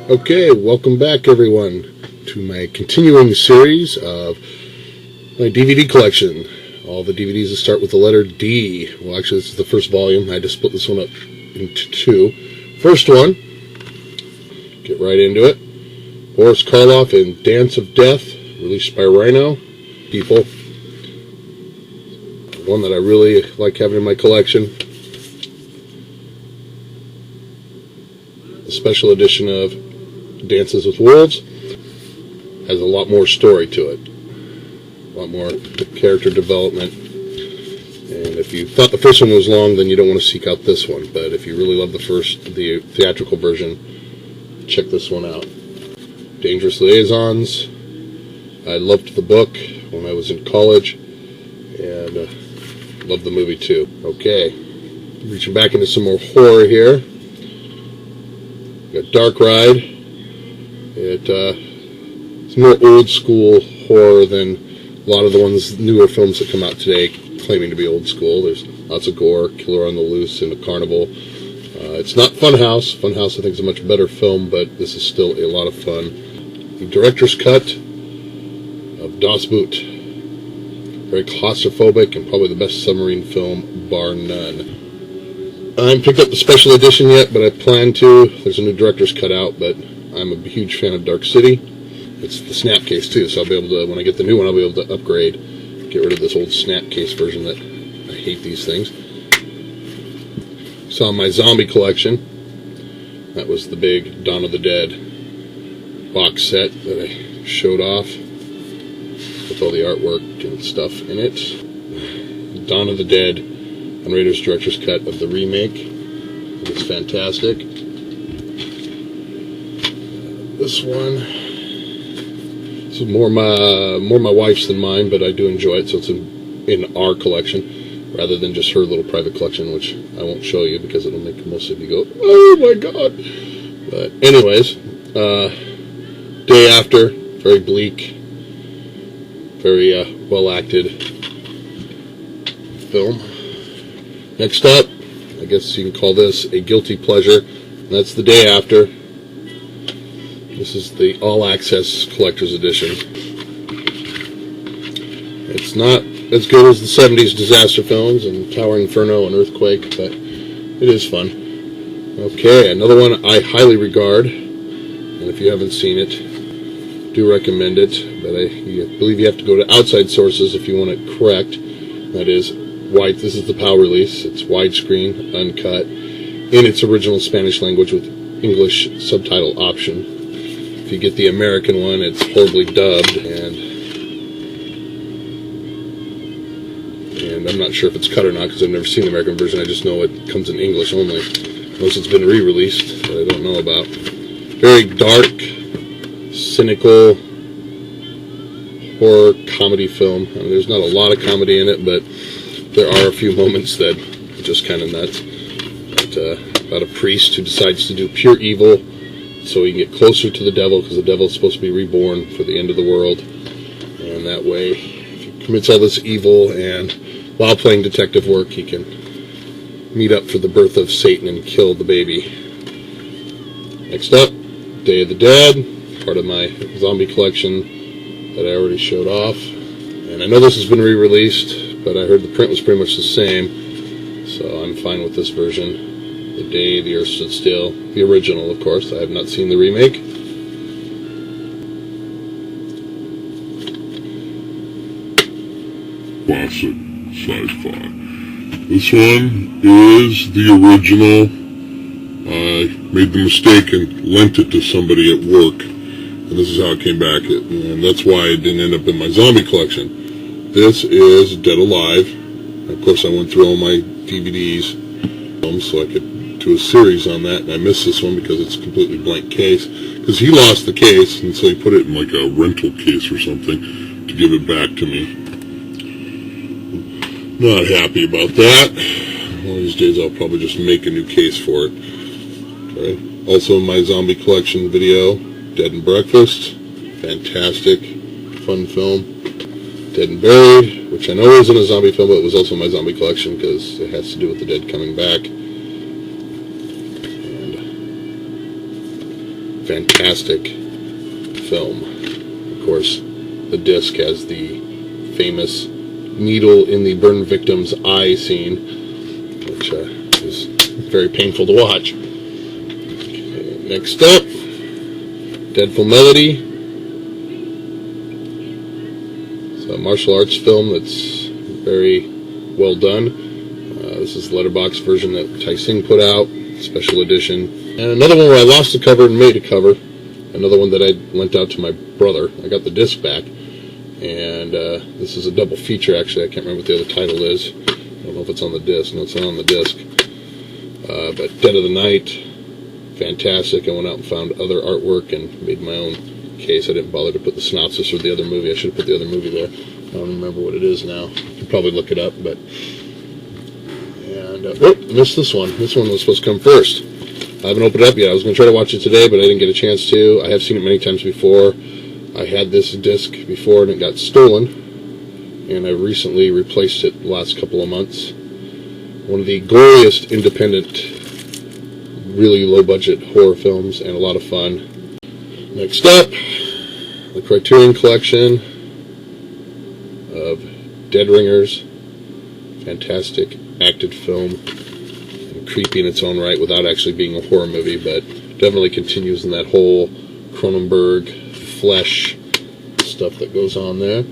Okay, welcome back everyone to my continuing series of my DVD collection. All the DVDs that start with the letter D. Well, actually, this is the first volume. I had to split this one up into two. First one, get right into it. Boris Karloff in Dance of Death, released by Rhino. People. One that I really like having in my collection. The special edition of Dances with Wolves has a lot more story to it, a lot more character development, and if you thought the first one was long, then you don't want to seek out this one. But if you really love the theatrical version, check this one out. Dangerous Liaisons. I loved the book when I was in college, and loved the movie too. Okay, reaching back into some more horror here. Got Dark Ride. It's more old school horror than a lot of the newer films that come out today claiming to be old school. There's lots of gore, killer on the loose, and a carnival. It's not Funhouse. Funhouse I think is a much better film, but this is still a lot of fun. The director's cut of Das Boot. Very claustrophobic and probably the best submarine film, bar none. I haven't picked up the special edition yet, but I plan to. There's a new director's cut out, but I'm a huge fan of Dark City. It's the snap case too, so I'll be able to, when I get the new one, I'll be able to upgrade, get rid of this old snap case version that I hate these things. Saw my zombie collection. That was the big Dawn of the Dead box set that I showed off with all the artwork and stuff in it. Dawn of the Dead on Raiders Director's Cut of the remake. It's fantastic. This one, this is more my wife's than mine, but I do enjoy it, so it's in our collection rather than just her little private collection, which I won't show you because it'll make most of you go, oh my god. But anyways, Day After, very bleak, very well acted film. Next up, I guess you can call this a guilty pleasure, and that's The Day After. This is the all-access collector's edition. It's not as good as the 70s disaster films and Tower Inferno and Earthquake, but it is fun. Okay, another one I highly regard, and if you haven't seen it, do recommend it, but I believe you have to go to outside sources if you want it correct. That is, this is the PAL release. It's widescreen, uncut, in its original Spanish language with English subtitle option. If you get the American one, it's horribly dubbed, and I'm not sure if it's cut or not because I've never seen the American version. I just know it comes in English only. Unless it's been re-released that I don't know about. Very dark, cynical horror comedy film. I mean, there's not a lot of comedy in it, but there are a few moments that are just kind of nuts. About a priest who decides to do pure evil so he can get closer to the devil, because the devil is supposed to be reborn for the end of the world. And that way, if he commits all this evil, and while playing detective work, he can meet up for the birth of Satan and kill the baby. Next up, Day of the Dead, part of my zombie collection that I already showed off. And I know this has been re-released, but I heard the print was pretty much the same, so I'm fine with this version. The Day the Earth Stood Still, the original, of course. I have not seen the remake. Classic sci-fi. This one is the original. I made the mistake and lent it to somebody at work, and this is how it came back, and that's why it didn't end up in my zombie collection. This is Dead Alive. Of course, I went through all my DVDs so I could do a series on that, and I missed this one because it's a completely blank case, because he lost the case, and so he put it in like a rental case or something to give it back to me. Not happy about that. One of these days I'll probably just make a new case for it. Okay. Also in my zombie collection video, Dead and Breakfast. Fantastic, fun film. Dead and Buried, which I know isn't a zombie film, but it was also in my zombie collection because it has to do with the dead coming back. And fantastic film. Of course, the disc has the famous needle in the burn victim's eye scene, which is very painful to watch. Okay, next up, Deadful Melody. It's a martial arts film that's very well done. This is the letterbox version that Tai Sing put out, special edition. And another one where I lost the cover and made a cover. Another one that I lent out to my brother. I got the disc back. And this is a double feature, actually. I can't remember what the other title is. I don't know if it's on the disc. No, it's not on the disc. But Dead of the Night, fantastic. I went out and found other artwork and made my own case. I didn't bother to put the synopsis or the other movie. I should have put the other movie there. I don't remember what it is now. You can probably look it up, but... And, I missed this one. This one was supposed to come first. I haven't opened it up yet. I was going to try to watch it today, but I didn't get a chance to. I have seen it many times before. I had this disc before and it got stolen, and I recently replaced it the last couple of months. One of the goriest independent, really low-budget horror films, and a lot of fun. Next up, the Criterion Collection of Dead Ringers. Fantastic acted film, and creepy in its own right without actually being a horror movie, but definitely continues in that whole Cronenberg flesh stuff that goes on there.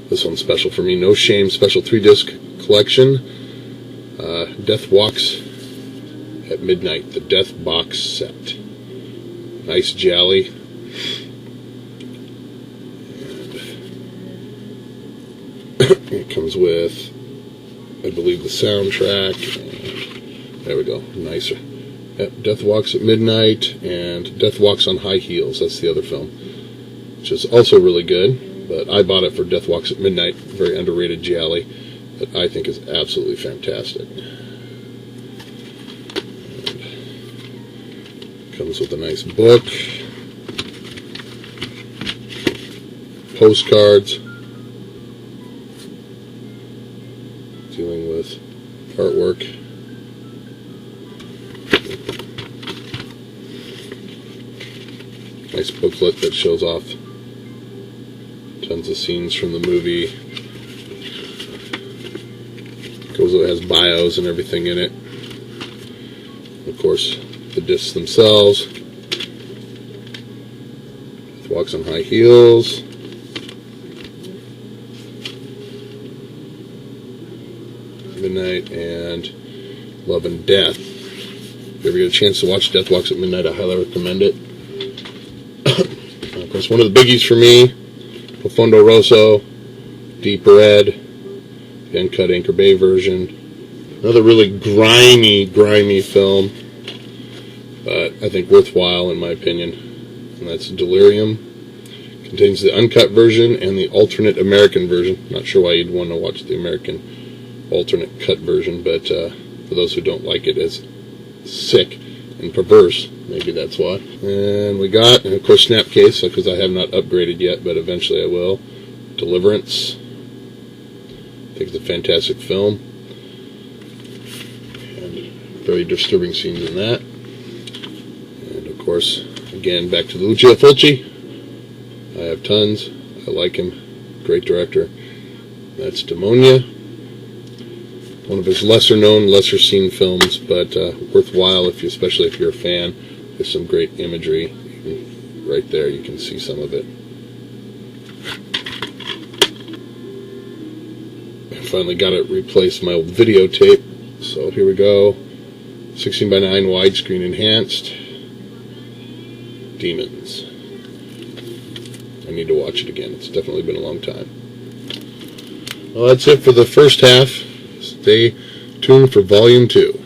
This one's special for me. No Shame special 3-disc collection. Death Walks at Midnight, the Death Box set. Nice jolly. It comes with, I believe, the soundtrack. There we go. Nicer. Death Walks at Midnight and Death Walks on High Heels. That's the other film, which is also really good. But I bought it for Death Walks at Midnight. Very underrated gialli that I think is absolutely fantastic. And comes with a nice book, postcards dealing with artwork. Nice booklet that shows off tons of scenes from the movie. It has bios and everything in it. Of course, the discs themselves. Death Walks on High Heels. Midnight and Love and Death. If you ever get a chance to watch Death Walks at Midnight, I highly recommend it. Of course, one of the biggies for me, Profondo Rosso, Deep Red, the uncut Anchor Bay version. Another really grimy film, but I think worthwhile in my opinion. And that's Delirium. Contains the uncut version and the alternate American version. Not sure why you'd want to watch the American alternate cut version, but for those who don't like it as sick and perverse, maybe that's why. And we got, and of course, Snapcase, because I have not upgraded yet, but eventually I will. Deliverance. I think it's a fantastic film. And very disturbing scenes in that. And of course, again, back to Lucio Fulci. I have tons. I like him. Great director. That's Demonia. One of his lesser known, lesser seen films, but worthwhile, especially if you're a fan. There's some great imagery. Right there, you can see some of it. I finally got it replaced my old videotape. So here we go. 16:9 widescreen enhanced. Demons. I need to watch it again. It's definitely been a long time. Well, that's it for the first half. Stay tuned for Volume 2.